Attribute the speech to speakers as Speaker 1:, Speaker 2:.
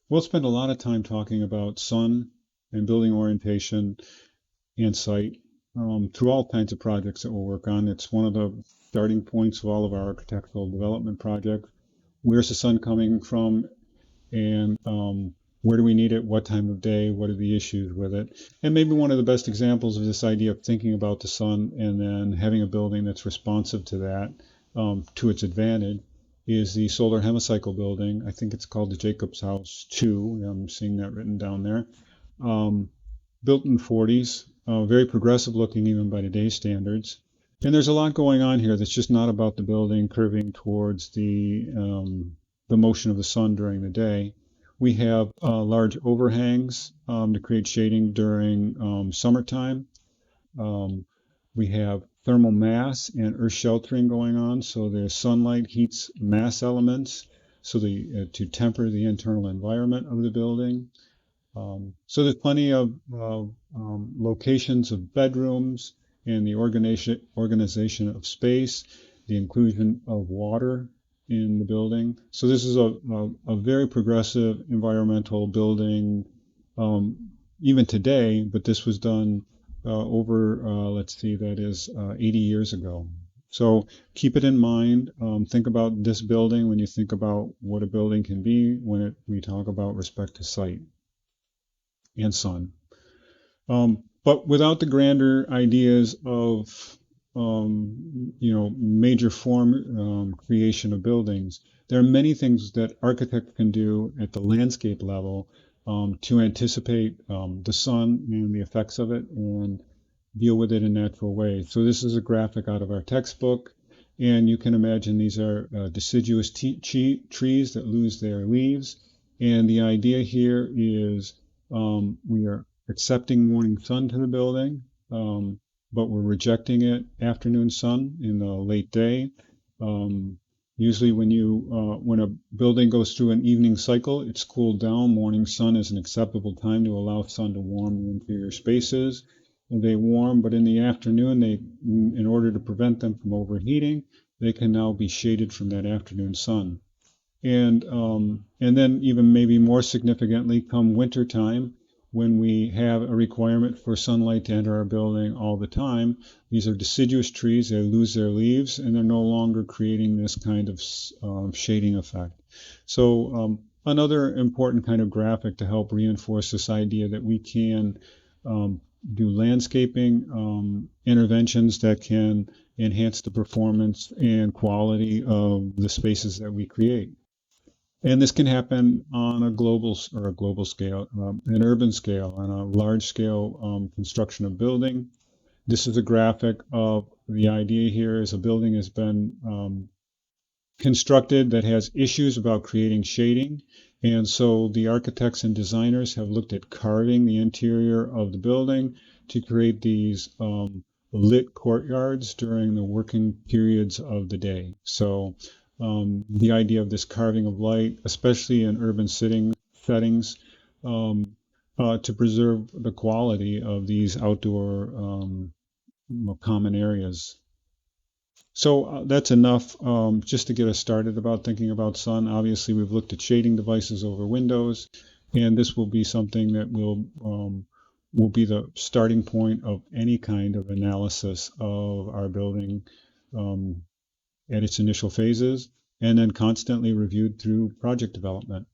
Speaker 1: We'll spend a lot of time talking about sun and building orientation and site through all kinds of projects that we'll work on. It's one of the starting points of all of our architectural development projects. Where's the sun coming from, and where do we need it? What time of day? What are the issues with it? And maybe one of the best examples of this idea of thinking about the sun and then having a building that's responsive to that, to its advantage, is the solar hemicycle building. I think it's called the Jacobs House 2. I'm seeing that written down there. Um, Built in the 40s, very progressive looking even by today's standards. And there's a lot going on here that's just not about the building curving towards the motion of the sun during the day. We have large overhangs to create shading during summertime. Um, we have thermal mass and earth sheltering going on, so the sunlight heats mass elements to temper the internal environment of the building. So there's plenty of locations of bedrooms and the organization of space, the inclusion of water in the building. So this is a very progressive environmental building, even today, but this was done let's see, that is 80 years ago. So keep it in mind. Think about this building when you think about what a building can be when we talk about respect to site and sun. But without the grander ideas of major form creation of buildings, there are many things that architects can do at the landscape level to anticipate the sun and the effects of it and deal with it in natural ways. So this is a graphic out of our textbook, and you can imagine these are deciduous trees that lose their leaves. And the idea here is we are accepting morning sun to the building, but we're rejecting it afternoon sun in the late day. Usually when a building goes through an evening cycle, it's cooled down. Morning sun is an acceptable time to allow sun to warm the interior spaces. And they warm, but in the afternoon, in order to prevent them from overheating, they can now be shaded from that afternoon sun. And then even maybe more significantly, come winter time, when we have a requirement for sunlight to enter our building all the time, these are deciduous trees. They lose their leaves, and they're no longer creating this kind of shading effect. So another important kind of graphic to help reinforce this idea that we can do landscaping interventions that can enhance the performance and quality of the spaces that we create. And this can happen on a global scale, an urban scale, on a large scale construction of building. This is a graphic of the idea here is a building has been constructed that has issues about creating shading. And so the architects and designers have looked at carving the interior of the building to create these lit courtyards during the working periods of the day. So the idea of this carving of light, especially in urban settings, to preserve the quality of these outdoor common areas. So that's enough just to get us started about thinking about sun. Obviously, we've looked at shading devices over windows, and this will be something that will be the starting point of any kind of analysis of our building at its initial phases, and then constantly reviewed through project development.